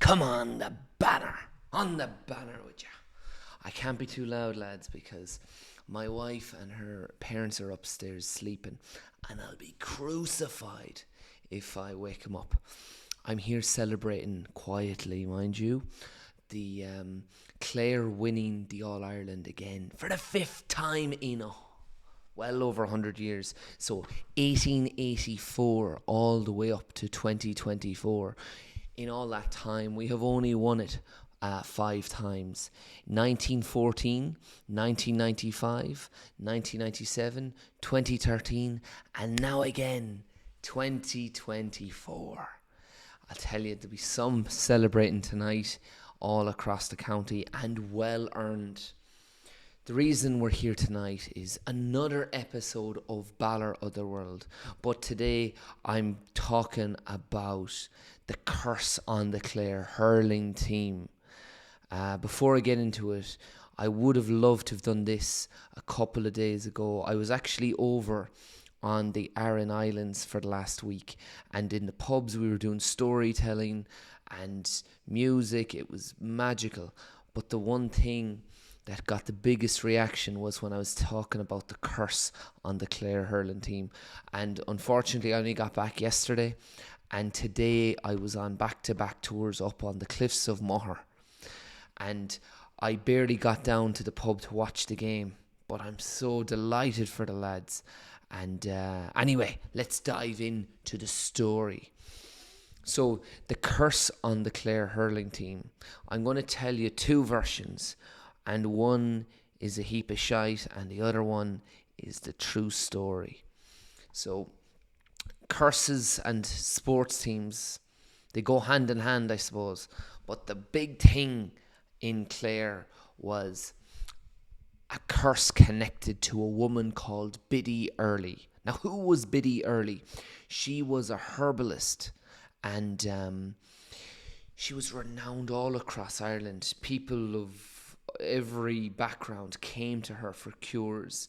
Come on the banner. On the banner with you. I can't be too loud, lads, because my wife and her parents are upstairs sleeping, and I'll be crucified if I wake them up. I'm here celebrating quietly, mind you, the Clare winning the All-Ireland again for the fifth time in well over 100 years. So 1884 all the way up to 2024. In all that time, we have only won it 5 times. 1914, 1995, 1997, 2013, and now again 2024. I'll tell you, there'll be some celebrating tonight all across the county, and well earned. The reason we're here tonight is another episode of Balor, Otherworld. But today I'm talking about the curse on the Clare Hurling team. Before I get into it, I would have loved to have done this a couple of days ago. I was actually over on the Aran Islands for the last week, and in the pubs we were doing storytelling and music. It was magical. But the one thing that got the biggest reaction was when I was talking about the curse on the Clare Hurling team. And unfortunately, I only got back yesterday, and today I was on back-to-back tours up on the cliffs of Moher, and I barely got down to the pub to watch the game, but I'm so delighted for the lads. And anyway, let's dive into the story. So, the curse on the Clare Hurling team. I'm going to tell you 2 versions, and one is a heap of shite, and the other one is the true story. So, curses and sports teams, they go hand in hand, I suppose. But the big thing in Clare was a curse connected to a woman called Biddy Early. Now, who was Biddy Early? She was a herbalist, and she was renowned all across Ireland. People of every background came to her for cures.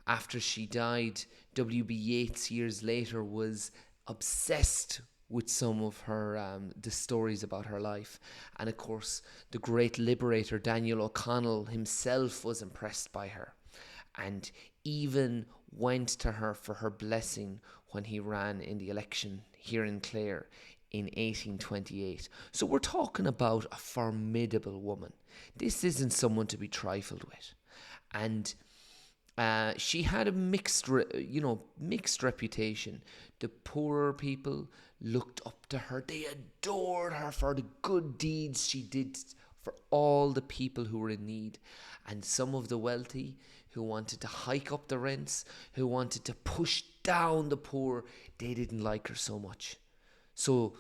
After she died, W.B. Yeats years later was obsessed with some of her the stories about her life. And of course, the great liberator Daniel O'Connell himself was impressed by her, and even went to her for her blessing when he ran in the election here in Clare in 1828. So we're talking about a formidable woman. This isn't someone to be trifled with. And she had a mixed reputation. The poorer people looked up to her. They adored her for the good deeds she did for all the people who were in need. And some of the wealthy who wanted to hike up the rents, who wanted to push down the poor, they didn't like her so much. So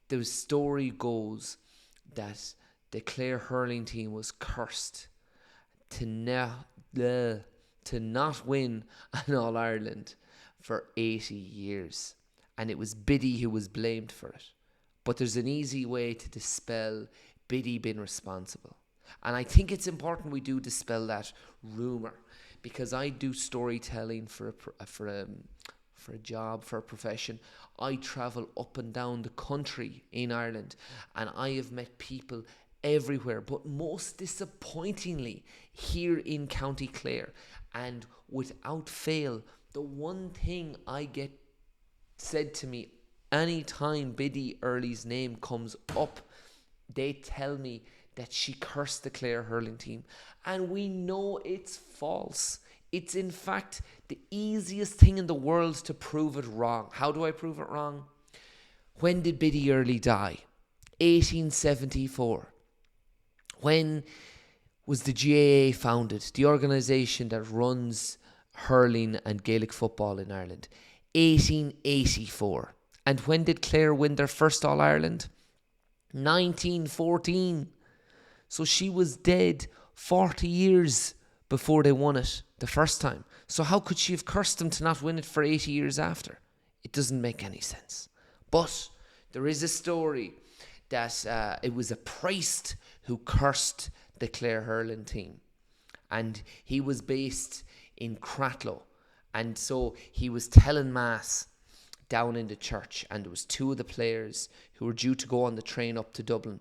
the story goes that the Clare Hurling team was cursed to not win an All-Ireland for 80 years. And it was Biddy who was blamed for it. But there's an easy way to dispel Biddy being responsible. And I think it's important we do dispel that rumour, because I do storytelling for a job, for a profession. I travel up and down the country in Ireland, and I have met people everywhere, but most disappointingly here in County Clare. And without fail, the one thing I get said to me anytime Biddy Early's name comes up, they tell me that she cursed the Clare Hurling team. And we know it's false. It's in fact the easiest thing in the world to prove it wrong. How do I prove it wrong? When did Biddy Early die? 1874. When was the GAA founded? The organisation that runs hurling and Gaelic football in Ireland. 1884. And when did Clare win their first All-Ireland? 1914. So she was dead 40 years before they won it the first time. So how could she have cursed them to not win it for 80 years after? It doesn't make any sense. But there is a story that it was a priest who cursed the Clare Hurling team. And he was based in Cratloe. And so he was telling mass down in the church, and there was two of the players who were due to go on the train up to Dublin,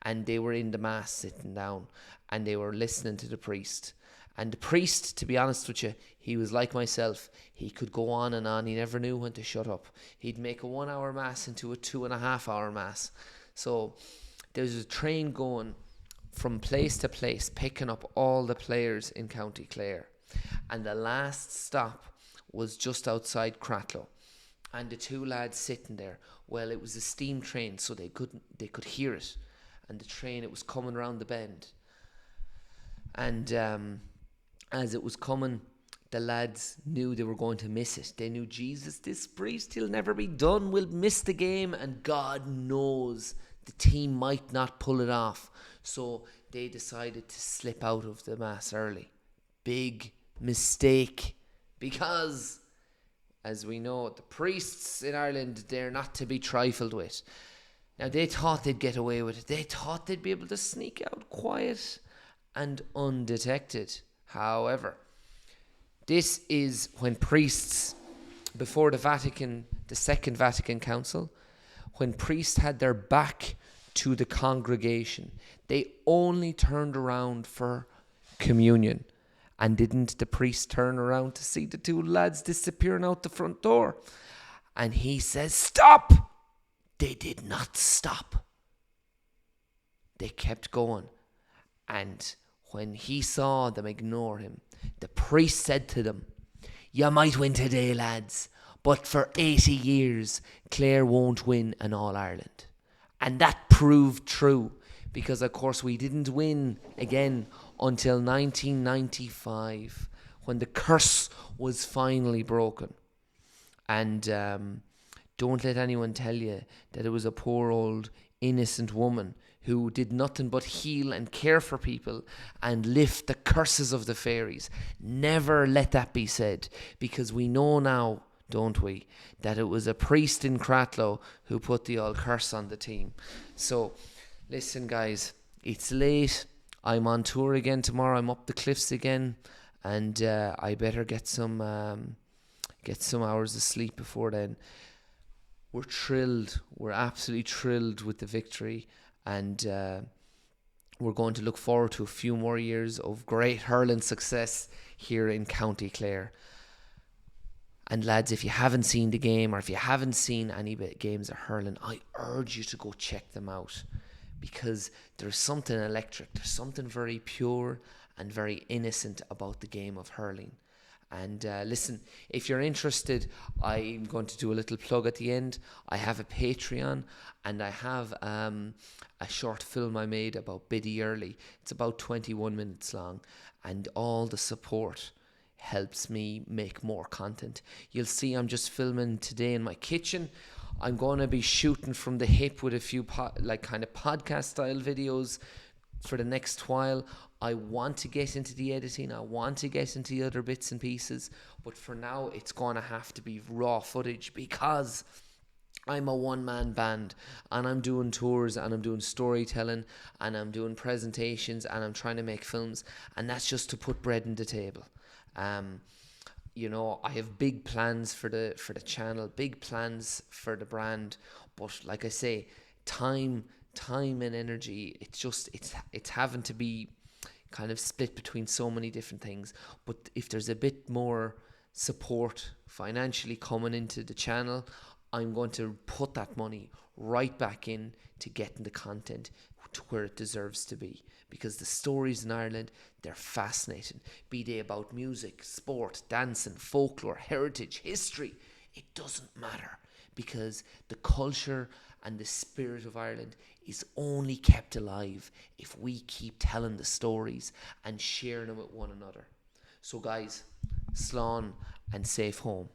and they were in the mass sitting down, and they were listening to the priest. And the priest, to be honest with you, he was like myself. He could go on and on. He never knew when to shut up. He'd make a 1 hour mass into a 2.5 hour mass. So there was a train going from place to place, picking up all the players in County Clare. And the last stop was just outside Cratloe. And the two lads sitting there, well, it was a steam train, so they could hear it. And the train, it was coming round the bend. And as it was coming, the lads knew they were going to miss it. They knew, Jesus, this priest, he'll never be done. We'll miss the game, and God knows the team might not pull it off. So they decided to slip out of the mass early. Big mistake, because, as we know, the priests in Ireland, they're not to be trifled with. Now, they thought they'd get away with it. They thought they'd be able to sneak out quiet and undetected. However, this is when priests, before the Second Vatican Council, when priests had their back to the congregation, they only turned around for communion. And didn't the priest turn around to see the two lads disappearing out the front door? And he says, stop! They did not stop. They kept going. And when he saw them ignore him, the priest said to them, you might win today, lads, but for 80 years, Clare won't win an All-Ireland. And that proved true, because, of course, we didn't win again until 1995, when the curse was finally broken. And don't let anyone tell you that it was a poor old innocent woman who did nothing but heal and care for people and lift the curses of the fairies. Never let that be said, because we know now, don't we, that it was a priest in Cratloe who put the old curse on the team. So, listen, guys, it's late. I'm on tour again tomorrow. I'm up the cliffs again, and I better get some hours of sleep before then. We're thrilled. We're absolutely thrilled with the victory, and we're going to look forward to a few more years of great hurling success here in County Clare. And lads, if you haven't seen the game, or if you haven't seen any games of hurling, I urge you to go check them out, because there's something electric, there's something very pure and very innocent about the game of hurling. And listen, if you're interested, I'm going to do a little plug at the end. I have a Patreon, and I have a short film I made about Biddy Early. It's about 21 minutes long, and all the support helps me make more content. You'll see I'm just filming today in my kitchen. I'm going to be shooting from the hip with a few kind of podcast style videos for the next while. I want to get into the editing. I want to get into the other bits and pieces. But for now, it's going to have to be raw footage, because I'm a one-man band, and I'm doing tours, and I'm doing storytelling, and I'm doing presentations, and I'm trying to make films. And that's just to put bread on the table. You know, I have big plans for the channel, big plans for the brand, but like I say, time and energy, it's having to be kind of split between so many different things. But if there's a bit more support financially coming into the channel, I'm going to put that money right back in to getting the content to where it deserves to be, because the stories in Ireland, they're fascinating, be they about music, sport, dancing, folklore, heritage, history. It doesn't matter, because the culture and the spirit of Ireland is only kept alive if we keep telling the stories and sharing them with one another. So guys, slán and safe home.